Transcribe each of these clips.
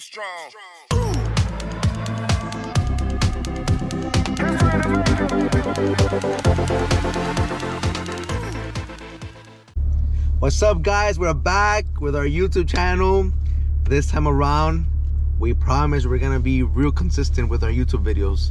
strong. What's up, guys? We're back with our YouTube channel. This time around, we promise we're gonna be real consistent with our YouTube videos.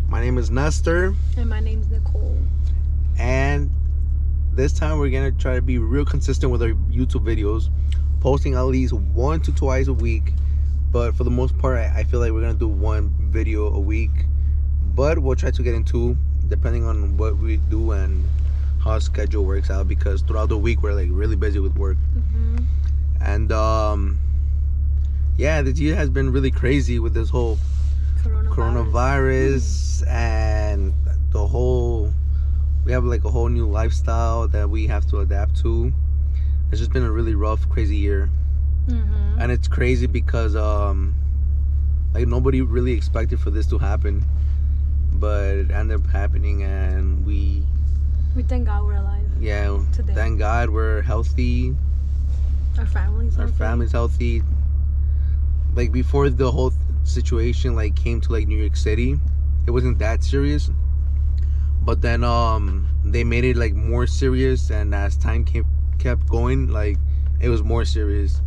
My name is Nestor, and my name's Nicole. and this time we're gonna try to be real consistent with our YouTube videos, posting at least 1 to 2 a week. But for the most part, I feel like we're gonna do 1 video a week, but we'll try to get into depending on what we do and how our schedule works out, because throughout the week we're like really busy with work. And yeah, this year has been really crazy with this whole coronavirus and the whole, we have like a whole new lifestyle that we have to adapt to. It's just been a really rough, crazy year. And it's crazy because like nobody really expected for this to happen, but it ended up happening, and we thank God we're alive. Yeah, today. Thank God we're healthy. Our family's healthy. Like before the whole situation like came to like New York City, it wasn't that serious, but then they made it like more serious, and as time kept going, like it was more serious.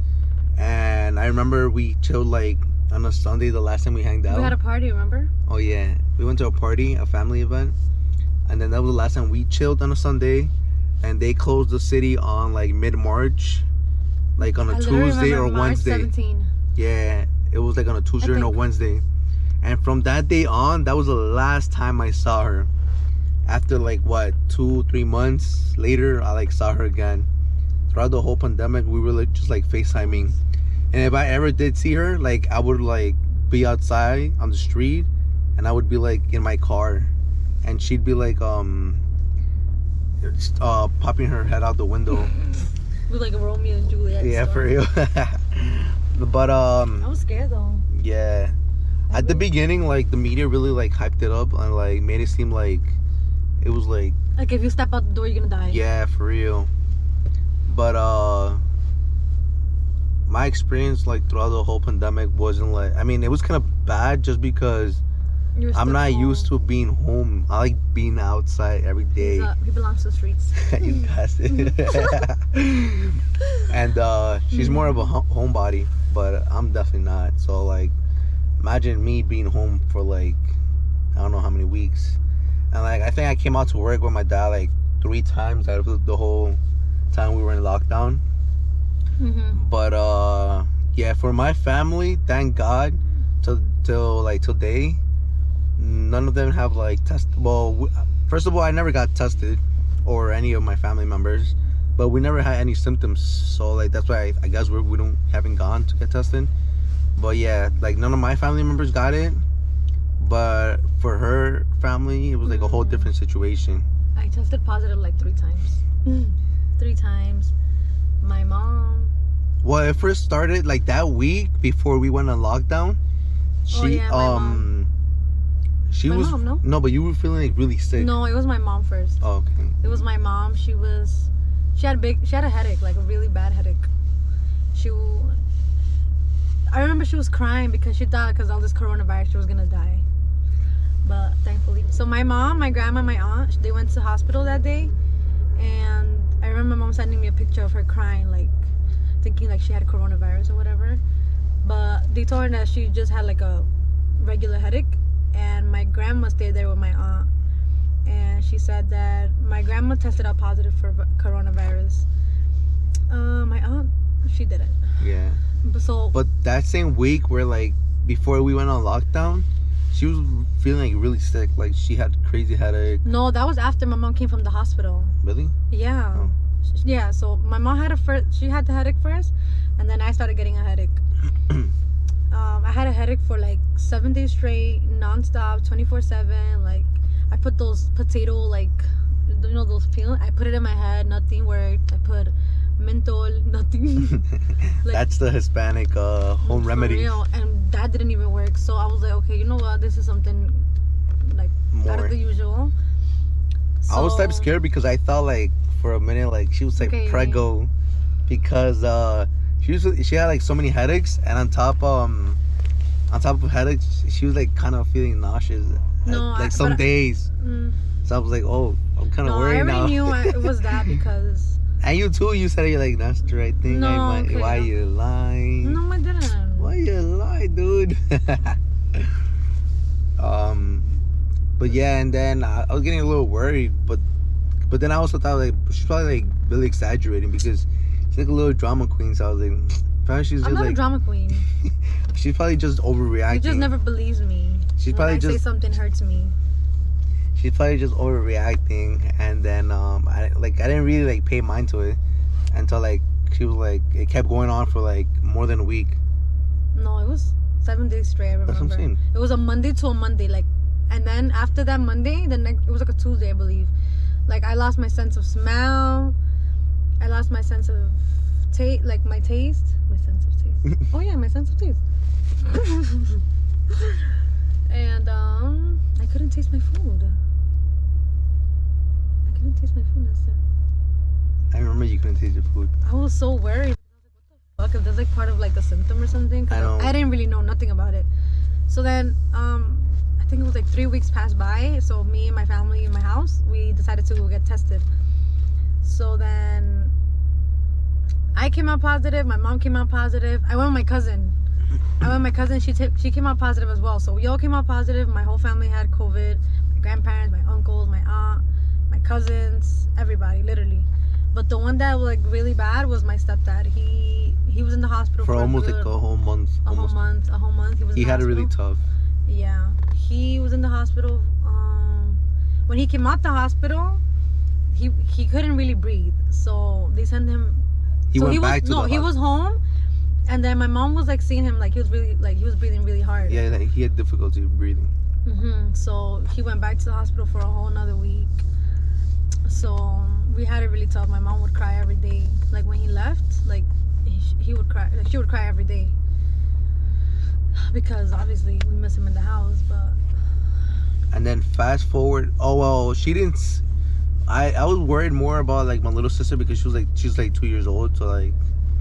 And I remember we chilled like on a Sunday, the last time we hanged out. We had a party, remember? Oh yeah, we went to a party, a family event, and then that was the last time we chilled on a Sunday. And they closed the city on like mid-March, like on a Tuesday or March Wednesday. 17. Yeah, it was like on a Tuesday and a Wednesday. And from that day on, that was the last time I saw her. After like what, 2-3 months later, I like saw her again. Throughout the whole pandemic, we were like just like FaceTiming. And if I ever did see her, like I would like be outside on the street, and I would be like in my car, and she'd be like popping her head out the window. With like a Romeo and Juliet. Yeah, story. for real. But I was scared though. yeah, at the beginning, like the media really like hyped it up and like made it seem like it was like if you step out the door, you're gonna die. Yeah, for real. But my experience like throughout the whole pandemic wasn't like, I mean, it was kind of bad just because I'm not used to being home. I like being outside every day. He belongs to the streets. You guessed it. And she's more of a homebody, but I'm definitely not. So like, imagine me being home for like, I don't know how many weeks. And like, I think I came out to work with my dad like 3 times out of the whole time we were in lockdown. But yeah, for my family, thank God, till like today, none of them have like well, first of all, I never got tested, or any of my family members, but we never had any symptoms. So like that's why I guess we haven't gone to get tested. But yeah, like none of my family members got it, but for her family, it was like a whole different situation. I tested positive like 3 times. 3 times. My mom. Well, it first started like that week before we went on lockdown. She my mom. She my was mom, no, but you were feeling like really sick. No, it was my mom first. Oh, okay. It was my mom. She had a headache, like a really bad headache. I remember she was crying because she thought because all this coronavirus she was gonna die. But thankfully, so my mom, my grandma, my aunt, they went to the hospital that day, and I remember my mom sending me a picture of her crying, like thinking like she had coronavirus or whatever. But they told her that she just had like a regular headache. And my grandma stayed there with my aunt, and she said that my grandma tested out positive for coronavirus. My aunt, she didn't. Yeah. But that same week, where like before we went on lockdown, she was feeling like really sick. Like she had crazy headache. No, that was after my mom came from the hospital. Really? Yeah. Oh. Yeah. So my mom had she had the headache first, and then I started getting a headache. I had a headache for like 7 days straight, non-stop, 24/7. Like I put those potato, like, you know, those pills, I put it in my head, nothing worked. I put menthol, nothing. Like, that's the Hispanic home remedy. Real, and that didn't even work. So I was like, okay, you know what, this is something like out of the usual. So, I was type scared because I thought like for a minute like she was like prego, because she had like so many headaches, and on top on top of headaches, she was like kind of feeling nauseous. No, like some days. So I was like, oh, I'm kind of no, worried I now. already knew it was that because. And you too. You said you're like, that's the right thing. No, okay, why you lying? No, I didn't. Why you lie, dude? But yeah, and then I was getting a little worried, but then I also thought like she's probably like really exaggerating because she's like a little drama queen. So I was like, probably she's I'm just not like a drama queen. she's probably just overreacting. You just never believes me. She's when probably I say just something hurts me. She's probably just overreacting, and then I didn't really like pay mind to it until like she was like it kept going on for like more than a week. No, it was 7 days straight. I remember. That's what I'm saying. It was a Monday to a Monday, like, and then after that Monday, the next it was like a Tuesday, I believe. Like I lost my sense of smell. I lost my sense of taste, like my taste, my sense of taste. Oh yeah, my sense of taste. And I couldn't taste my food. I couldn't taste my food, Nestor. I remember you couldn't taste your food. I was so worried. I was like, what the fuck? If that's like part of like a symptom or something. I know. I didn't really know nothing about it. So then, I think it was like 3 weeks passed by. So me and my family in my house, we decided to go get tested. So then, I came out positive. My mom came out positive. I went with my cousin. She came out positive as well. So we all came out positive. My whole family had COVID. My grandparents, my uncles, my aunt, my cousins, everybody, literally. But the one that was like really bad was my stepdad. He was in the hospital for almost like a whole month. A whole month. He was. He had it really tough. Yeah, he was in the hospital. When he came out the hospital, he couldn't really breathe. So they sent him. He was home. And then my mom was like seeing him, like he was breathing really hard. Yeah, like, he had difficulty breathing. So he went back to the hospital for a whole another week. So we had it really tough. My mom would cry every day. Like when he left, like he would cry. Like she would cry every day because obviously we miss him in the house. But and then fast forward. Oh well, she didn't. I was worried more about like my little sister because she's like 2 years old. So like.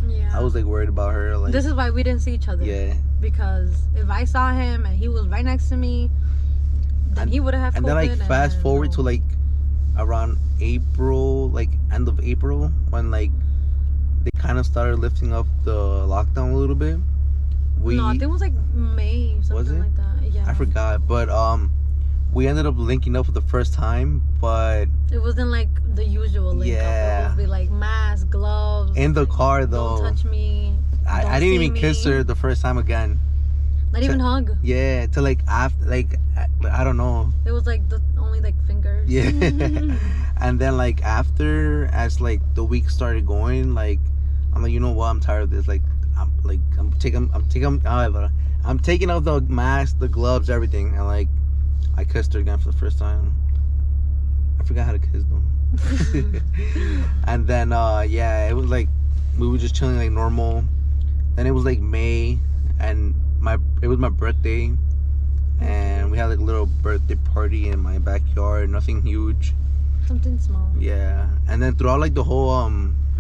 Yeah. I was like worried about her. Like this is why we didn't see each other. Yeah. Because if I saw him and he was right next to me, then he would have had COVID. And then like fast forward to like around April, like end of April, when like they kind of started lifting up the lockdown a little bit. No, I think it was like May, something like that. Yeah. I forgot, but we ended up linking up for the first time, but it wasn't like the usual link up. It would be like mask, gloves. In the car though. Don't touch me. I didn't even kiss her the first time again. Not even hug. Yeah, to like after, like I don't know. It was like only like fingers. Yeah. And then like after, as like the week started going, like I'm like, you know what, I'm tired of this. Like I'm taking off the mask, the gloves, everything, and like I kissed her again for the first time. I forgot how to kiss them. And then yeah, it was like we were just chilling like normal. Then it was like May, and it was my birthday, and we had like a little birthday party in my backyard. Nothing huge. Something small. Yeah, and then throughout like the whole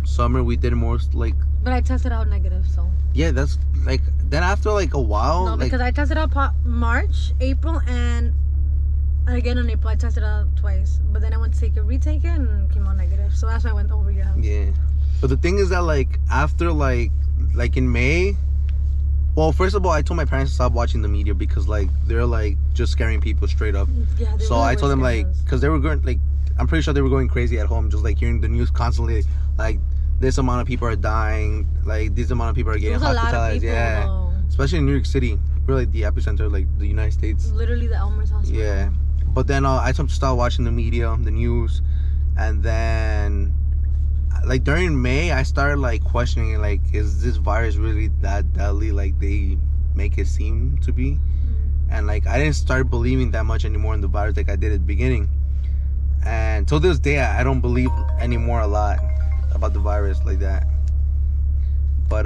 summer, we did more like. But I tested out negative, so. Yeah, that's like then after like a while. No, because I tested out March, April, and again in April I tested out twice. But then I went to take a retake it and came out negative. So that's why I went over your house. Yeah, but the thing is that like after like in May. Well, first of all, I told my parents to stop watching the media because like they're like just scaring people straight up. Yeah. So I told them like, because they were going like, I'm pretty sure they were going crazy at home, just like hearing the news constantly, like this amount of people are dying, like this amount of people are getting hospitalized. Yeah, though. Especially in New York City, we're like the epicenter of like the United States. Literally the Elmer's hospital. Yeah, but then I told them to stop watching the media, the news, and then. Like during May, I started like questioning, like, is this virus really that deadly like they make it seem to be? And like I didn't start believing that much anymore in the virus like I did at the beginning. And till this day, I don't believe anymore a lot about the virus like that. But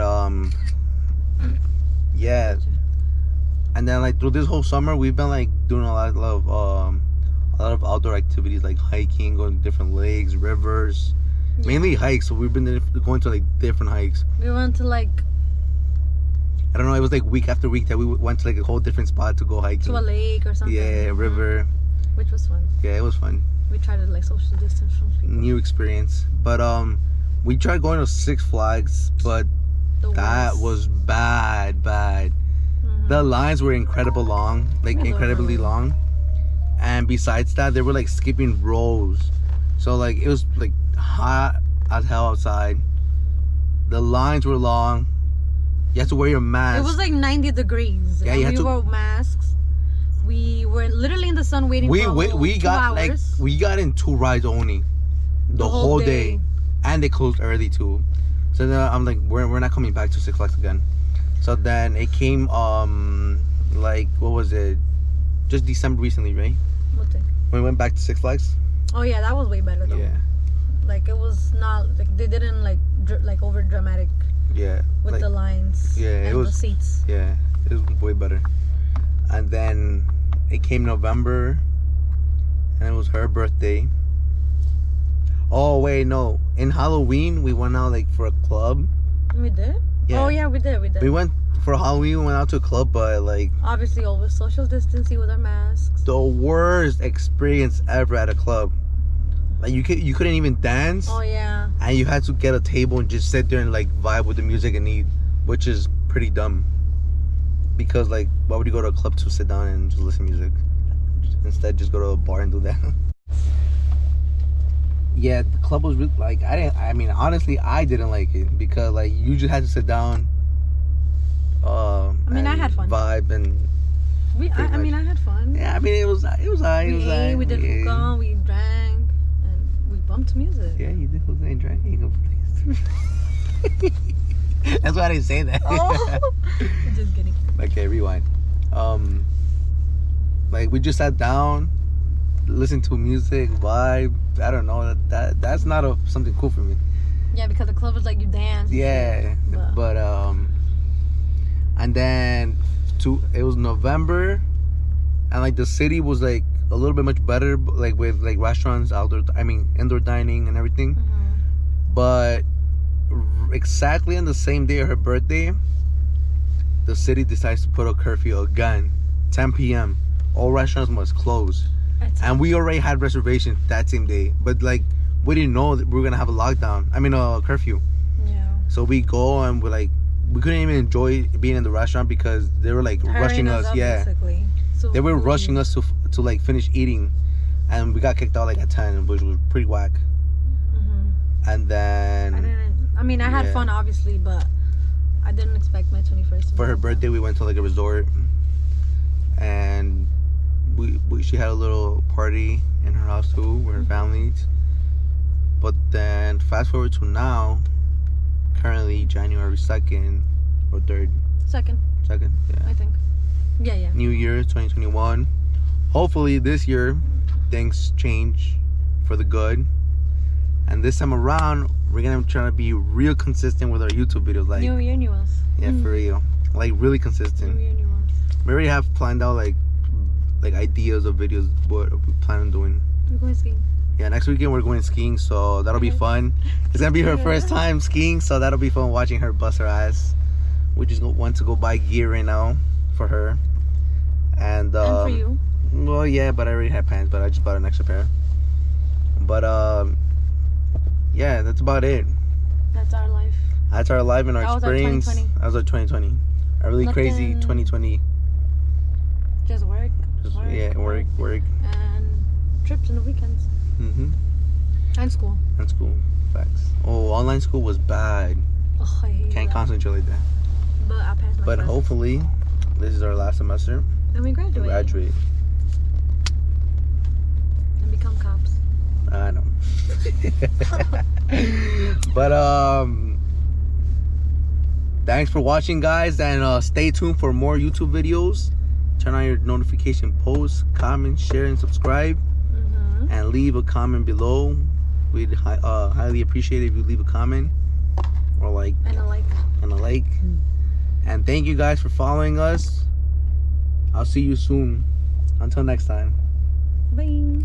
yeah. And then like through this whole summer, we've been like doing a lot of outdoor activities like hiking, going to different lakes, rivers. Yeah. Mainly hikes, so we've been going to like different hikes. We went to like I don't know. It was like week after week that we went to like a whole different spot to go hiking. To a lake or something. Yeah, river. Which was fun. Yeah, it was fun. We tried to like social distance from people. New experience. But we tried going to Six Flags, but that was bad. The lines were incredibly long, incredibly long. And besides that, they were like skipping rows. So like it was like hot as hell outside. The lines were long. You had to wear your mask. It was like 90 degrees. Yeah, we wore masks. We were literally in the sun waiting for we 2 got hours. we got in 2 rides only. The whole day. And they closed early too. So then I'm like, we're not coming back to Six Flags again. So then it came like what was it? Just December recently, right? What thing? When we went back to Six Flags. Oh yeah, that was way better though. Yeah. Like it was not like they didn't like over dramatic. Yeah. With the lines. Yeah, and it was the seats. Yeah, it was way better. And then it came November, and it was her birthday. Oh wait, no. In Halloween, we went out like for a club. We did? Yeah. Oh yeah, we did. We went for Halloween. We went out to a club, but like obviously always social distancing with our masks. the worst experience ever at a club. Like you couldn't even dance. Oh yeah. And you had to get a table and just sit there and like vibe with the music and eat, which is pretty dumb. Because like, why would you go to a club to sit down and just listen to music? Instead, just go to a bar and do that. Yeah, the club was really, like, honestly, I didn't like it because like you just had to sit down. I I had fun. Vibe and. I had fun. Yeah, I mean it was alright. We ate, we did hookah, we drank, and we bumped music. Yeah, you did hookah and drank. That's why I didn't say that. Oh, just kidding. Okay, rewind. Like we just sat down, listened to music, vibe. I don't know, that's not something cool for me. Yeah, because the club was like you dance. Yeah, but and then it was November, and like the city was like a little bit much better, like with like restaurants, indoor dining and everything. Mm-hmm. But exactly on the same day of her birthday, the city decides to put a curfew again, 10 p.m. All restaurants must close. And we already had reservations that same day, but like we didn't know that we were gonna have a curfew. Yeah. So we go and we couldn't even enjoy being in the restaurant because they were like rushing us. Yeah. Basically. So they were rushing us to like finish eating, and we got kicked out like at 10, which was pretty whack. Mm-hmm. And then I had fun obviously, but I didn't expect my 21st. For her birthday, we went to like a resort, and she had a little party in her house too with her family. But then fast forward to now, currently January 2nd or 3rd. Second, yeah. I think. Yeah. New Year 2021. Hopefully this year things change for the good. And this time around, we're gonna try to be real consistent with our YouTube videos. Like New Year, new us. Yeah, for real. Like really consistent. New Year, new us. We already have planned out like ideas of videos what we plan on doing. We're going skiing. Yeah, next weekend we're going skiing, so that'll be fun. It's gonna be her first time skiing, so that'll be fun watching her bust her ass. We just want to go buy gear right now for her. And for you. Well, yeah, but I already had pants, but I just bought an extra pair. But yeah, that's about it. That's our life. That's our life and our experience. That was our 2020. A really crazy 2020. Just work. Work. And trips on the weekends. And school. Facts. Oh, online school was bad. Oh, I hate Can't concentrate like that. But I passed my classes. Hopefully, this is our last semester. And we graduate. And become cops. I know. But thanks for watching, guys, and stay tuned for more YouTube videos. Turn on your notification posts, comment, share, and subscribe. And leave a comment below. We'd highly appreciate it if you leave a comment or and a like. And thank you guys for following us. I'll see you soon. Until next time. Bye.